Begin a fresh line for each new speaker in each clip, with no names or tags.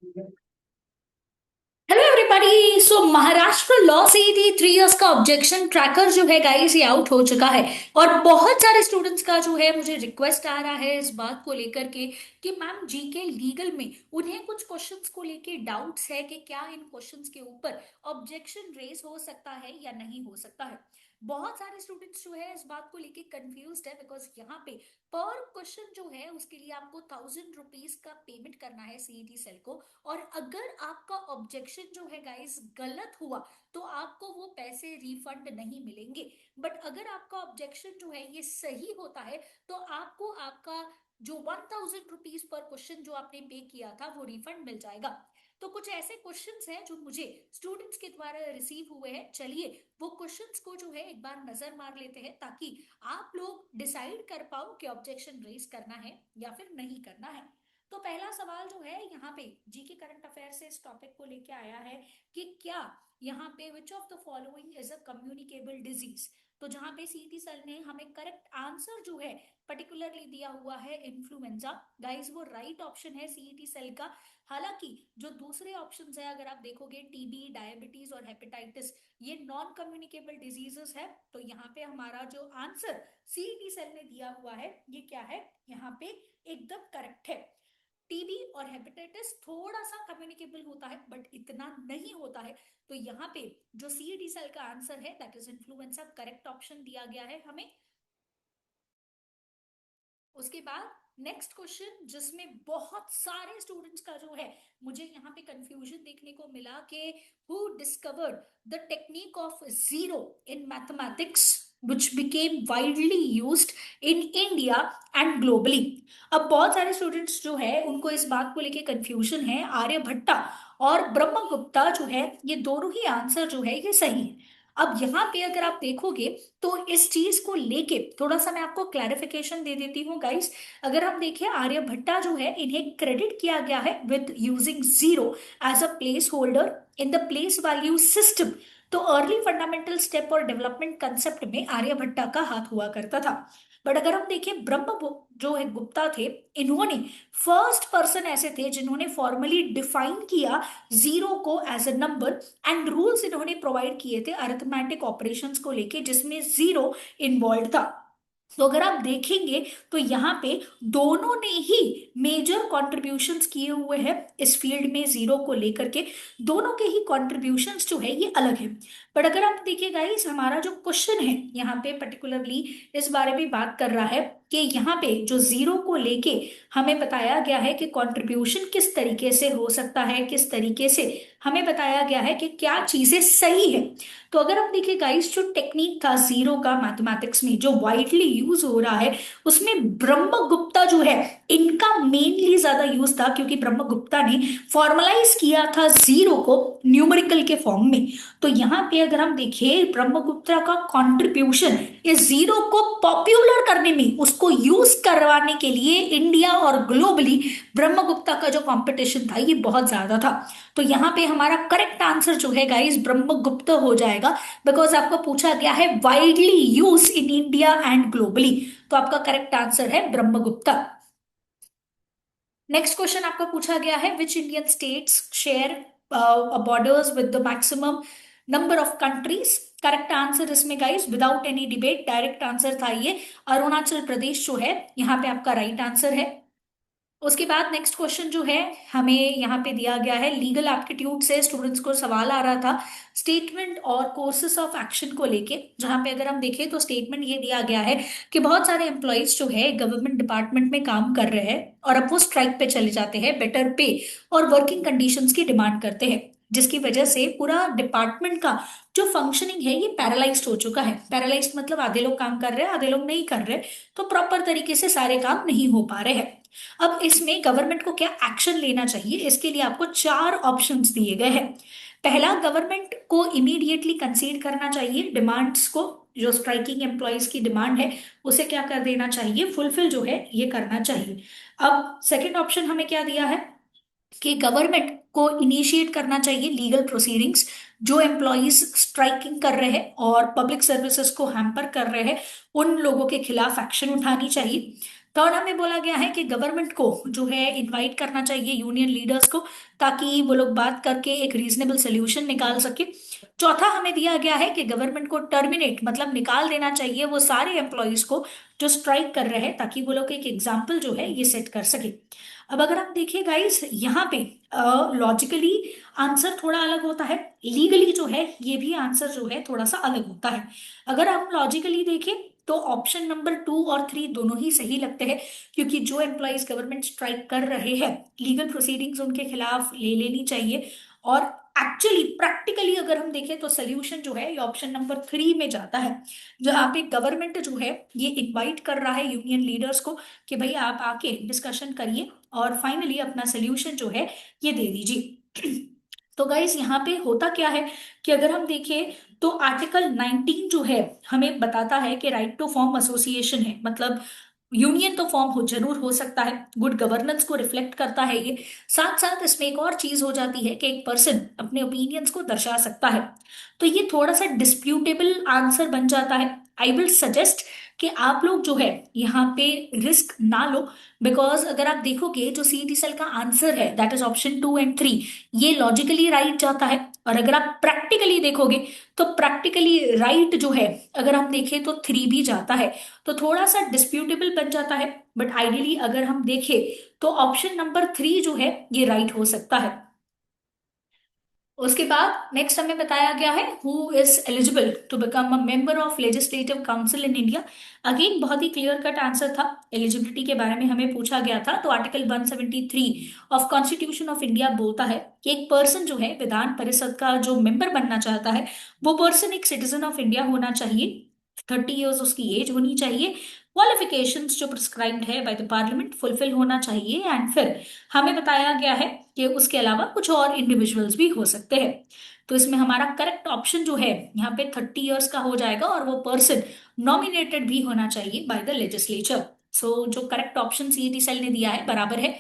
Hello everybody. So Maharashtra law से थी 3 years का ऑब्जेक्शन ट्रैकर जो है गाइस ये आउट हो चुका है। और बहुत सारे स्टूडेंट्स का जो है मुझे रिक्वेस्ट आ रहा है इस बात को लेकर के कि मैम जीके लीगल में उन्हें कुछ क्वेश्चंस को लेके डाउट्स है कि क्या इन क्वेश्चंस के ऊपर ऑब्जेक्शन रेज हो सकता है या नहीं हो सकता है। बहुत सारे स्टूडेंट्स जो है इस बात को लेके कंफ्यूज्ड है बिकॉज यहाँ पे पर क्वेश्चन जो है उसके लिए आपको 1000 रुपीज का पेमेंट करना है सीईटी सेल को। और अगर आपका ऑब्जेक्शन जो है गाइस गलत हुआ तो आपको वो पैसे रिफंड नहीं मिलेंगे। बट अगर आपका ऑब्जेक्शन जो है ये सही होता है तो आपको आपका जो 1000 रुपीज पर क्वेश्चन जो आपने पे किया था वो रिफंड मिल जाएगा। तो कुछ ऐसे क्वेश्चंस हैं जो मुझे स्टूडेंट्स के द्वारा रिसीव हुए हैं। चलिए वो क्वेश्चंस को जो है एक बार नजर मार लेते हैं ताकि आप लोग डिसाइड कर पाओ कि ऑब्जेक्शन रेज करना है या फिर नहीं करना है। तो पहला सवाल जो है यहाँ पे जीके करंट अफेयर से इस टॉपिक को लेके आया है कि क्या यहाँ पे which of the following is a communicable disease. तो जहाँ पे सीटी सर ने हमें करेक्ट आंसर जो है पर्टिकुलरली दिया हुआ है इन्फ्लुएंजा। गाइस वो राइट ऑप्शन है सीईटी सेल का। हालांकि जो दूसरे ऑप्शंस है अगर आप देखोगे टीबी डायबिटीज और हेपेटाइटिस ये नॉन कम्युनिकेबल डिजीजेस है। तो यहाँ पे हमारा जो आंसर सीईटी सेल ने दिया हुआ है ये क्या है यहाँ पे एकदम करेक्ट है। टीबी और हेपेटाइटिस थोड़ा सा कम्युनिकेबल होता है बट इतना नहीं होता है। तो यहाँ पे जो सी डी सेल का आंसर है that is influenza correct option दिया गया है हमें। उसके बाद नेक्स्ट क्वेश्चन जिसमें बहुत सारे स्टूडेंट्स का जो है मुझे यहाँ पे कंफ्यूजन देखने को मिला कि who discovered the technique of zero in mathematics which became widely used in India and globally। अब बहुत सारे स्टूडेंट्स जो है उनको इस बात को लेके कंफ्यूजन है आर्यभट्टा और ब्रह्मगुप्ता जो है ये दोनों ही आंसर जो है ये सही है। अब यहाँ पे अगर आप देखोगे तो इस चीज को लेके थोड़ा सा मैं आपको क्लैरिफिकेशन दे देती हूँ गाइस। अगर हम देखें आर्यभट्टा जो है इन्हें क्रेडिट किया गया है with using zero as a place holder in the place value system. तो अर्ली फंडामेंटल स्टेप और डेवलपमेंट कंसेप्ट में आर्यभट्टा का हाथ हुआ करता था। बट अगर हम देखें जो है गुप्ता थे इन्होंने फर्स्ट पर्सन ऐसे थे जिन्होंने फॉर्मली डिफाइन किया जीरो को as a number and rules इन्होंने प्रोवाइड किए थे अरिथमेटिक ऑपरेशंस को लेके जिसमें जीरो इन्वॉल्व था। तो अगर आप देखेंगे तो यहाँ पे दोनों ने ही मेजर कॉन्ट्रीब्यूशंस किए हुए हैं इस फील्ड में जीरो को लेकर के। दोनों के ही कॉन्ट्रीब्यूशंस जो है ये अलग है। बट अगर आप देखिए गाइस हमारा जो क्वेश्चन है यहाँ पे पर्टिकुलरली इस बारे में बात कर रहा है कि यहाँ पे जो जीरो को लेके हमें बताया गया है कि कंट्रीब्यूशन किस तरीके से हो सकता है किस तरीके से हमें बताया गया है कि क्या चीजें सही है। तो अगर हम देखिए गाइस जो टेक्निक था जीरो का मैथमेटिक्स में जो वाइडली यूज हो रहा है उसमें ब्रह्मगुप्ता जो है इनका मेनली ज्यादा यूज था क्योंकि ब्रह्मगुप्ता ने फॉर्मलाइज किया था जीरो को न्यूमेरिकल के फॉर्म में। तो यहाँ पे अगर हम देखें ब्रह्मगुप्ता का कंट्रीब्यूशन इस जीरो को पॉपुलर करने में उसको यूज करवाने के लिए इंडिया और ग्लोबली ब्रह्मगुप्ता का जो कंपटीशन था ये बहुत ज्यादा था। तो यहाँ पे हमारा करेक्ट आंसर जो है गाइस ब्रह्मगुप्त हो जाएगा बिकॉज आपको पूछा गया है widely use in India and globally. तो आपका करेक्ट आंसर है ब्रह्मगुप्ता। नेक्स्ट क्वेश्चन आपका पूछा गया है which Indian states share borders with the maximum number of countries. Correct answer इसमें guys without any debate direct answer था ये अरुणाचल प्रदेश जो है यहाँ पे आपका राइट आंसर है। उसके बाद नेक्स्ट क्वेश्चन जो है हमें यहाँ पे दिया गया है लीगल एप्टीट्यूड से स्टूडेंट्स को सवाल आ रहा था स्टेटमेंट और कोर्सेस ऑफ एक्शन को लेके। जहाँ पे अगर हम देखें तो स्टेटमेंट ये दिया गया है कि बहुत सारे एम्प्लॉयज जो है गवर्नमेंट डिपार्टमेंट में काम कर रहे हैं और अब वो स्ट्राइक पे चले जाते हैं बेटर पे और वर्किंग कंडीशंस की डिमांड करते हैं जिसकी वजह से पूरा डिपार्टमेंट का जो फंक्शनिंग है ये पैरालाइज्ड हो चुका है। पैरालाइज्ड मतलब आधे लोग काम कर रहे हैं आधे लोग नहीं कर रहे। तो प्रॉपर तरीके से सारे काम नहीं हो पा रहे हैं। अब इसमें गवर्नमेंट को क्या एक्शन लेना चाहिए इसके लिए आपको 4 ऑप्शंस दिए गए हैं। पहला गवर्नमेंट को इमीडिएटली कंसीड करना चाहिए डिमांड्स को जो स्ट्राइकिंग एम्प्लॉयज की डिमांड है उसे क्या कर देना चाहिए फुलफिल जो है ये करना चाहिए। अब सेकंड ऑप्शन हमें क्या दिया है कि गवर्नमेंट को इनिशिएट करना चाहिए लीगल प्रोसीडिंग्स जो एम्प्लॉयज स्ट्राइकिंग कर रहे हैं और पब्लिक सर्विसेज को हैम्पर कर रहे हैं उन लोगों के खिलाफ एक्शन उठानी चाहिए। थर्ड हमें बोला गया है कि गवर्नमेंट को जो है इनवाइट करना चाहिए यूनियन लीडर्स को, ताकि वो लोग बात करके एक रीजनेबल सोल्यूशन निकाल सके। चौथा हमें दिया गया है कि गवर्नमेंट को टर्मिनेट मतलब निकाल देना चाहिए वो सारे एम्प्लॉयज को जो स्ट्राइक कर रहे हैं, ताकि वो लोग एक एग्जाम्पल जो है ये सेट कर सके। अब अगर हम देखिए गाइस यहाँ पे लॉजिकली आंसर थोड़ा अलग होता है, लीगली जो है ये भी आंसर जो है थोड़ा सा अलग होता है। अगर हम लॉजिकली देखें तो ऑप्शन नंबर 2 और 3 दोनों ही सही लगते हैं, क्योंकि जो एम्प्लॉयज गवर्नमेंट स्ट्राइक कर रहे हैं लीगल प्रोसीडिंग्स उनके खिलाफ ले लेनी चाहिए। और एक्चुअली प्रैक्टिकली अगर हम देखें तो सोल्यूशन जो है ये ऑप्शन नंबर 3 में जाता है, जहां पे गवर्नमेंट जो है ये इनवाइट कर रहा है यूनियन लीडर्स को कि भाई आप आके डिस्कशन करिए और फाइनली अपना सोल्यूशन जो है ये दे दीजिए। तो गाइस यहाँ पे होता क्या है कि अगर हम देखें तो आर्टिकल 19 जो है हमें बताता है कि राइट टू फॉर्म एसोसिएशन है, मतलब यूनियन तो फॉर्म हो जरूर हो सकता है, गुड गवर्नेंस को रिफ्लेक्ट करता है ये। साथ साथ इसमें एक और चीज हो जाती है कि एक पर्सन अपने ओपिनियंस को दर्शा सकता है। तो ये थोड़ा सा डिस्प्यूटेबल आंसर बन जाता है। आई विल सजेस्ट कि आप लोग जो है यहाँ पे रिस्क ना लो, बिकॉज अगर आप देखोगे जो सीईटी सेल का आंसर है दैट इज ऑप्शन 2 एंड 3, ये लॉजिकली राइट जाता है। और अगर आप प्रैक्टिकली देखोगे तो प्रैक्टिकली राइट जो है अगर हम देखें तो 3 भी जाता है। तो थोड़ा सा डिस्प्यूटेबल बन जाता है, बट आइडियली अगर हम देखें तो ऑप्शन नंबर 3 जो है ये राइट हो सकता है। उसके बाद नेक्स्ट हमें बताया गया है who is eligible to become a member of legislative council in India. Again बहुत ही क्लियर कट आंसर था, एलिजिबिलिटी के बारे में हमें पूछा गया था। तो article 173 of constitution of India बोलता है कि एक पर्सन जो है विधान परिषद का जो मेंबर बनना चाहता है वो पर्सन एक सिटीजन ऑफ इंडिया होना चाहिए, 30 ईयर्स उसकी एज होनी चाहिए, क्वालिफिकेशंस जो प्रिस्क्राइब्ड है बाय द पार्लियामेंट फुलफिल होना चाहिए, एंड फिर हमें बताया गया है कि उसके अलावा कुछ और इंडिविजुअल्स भी हो सकते हैं। तो इसमें हमारा करेक्ट ऑप्शन जो है यहाँ पे 30 ईयर्स का हो जाएगा, और वो पर्सन नॉमिनेटेड भी होना चाहिए बाय द लेजिस्लेचर। सो जो करेक्ट ऑप्शन सीईटी सेल ने दिया है बराबर है।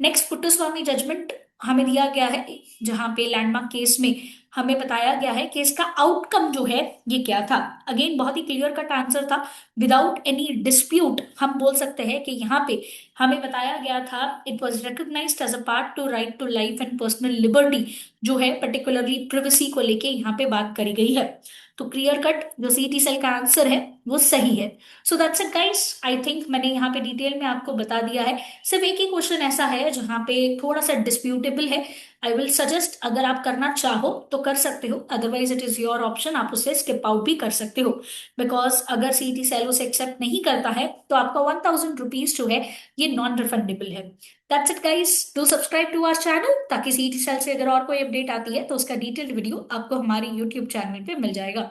नेक्स्ट पुट्टस्वामी जजमेंट हमें दिया गया है, जहां पे लैंडमार्क केस में हमें बताया गया है कि इसका आउटकम जो है ये क्या था। अगेन बहुत ही क्लियर कट आंसर था, विदाउट एनी डिस्प्यूट हम बोल सकते हैं कि यहाँ पे हमें बताया गया था it was recognised as a part to right to life and personal liberty, जो है पर्टिकुलरली प्रिवेसी को लेके यहाँ पे बात करी गई है। तो क्लियर कट जो सीटी सेल का आंसर है वो सही है। So that's it guys, I think मैंने यहाँ पे डिटेल में आपको बता दिया है। सिर्फ एक ही क्वेश्चन ऐसा है जहां पे थोड़ा सा डिस्प्यूटेबल है। आई विल सजेस्ट अगर आप करना चाहो तो कर सकते हो, otherwise it is your option, आप उसे स्किप आउट भी कर सकते हो। बिकॉज अगर सीईटी सेल उसे एक्सेप्ट नहीं करता है तो आपका 1000 रुपीज जो है ये नॉन रिफंडेबल है। That's it guys, do subscribe to our channel, ताकि सीईटी सेल से अगर और कोई अपडेट आती है तो उसका डिटेल्ड वीडियो आपको हमारे यूट्यूब चैनल पे मिल जाएगा।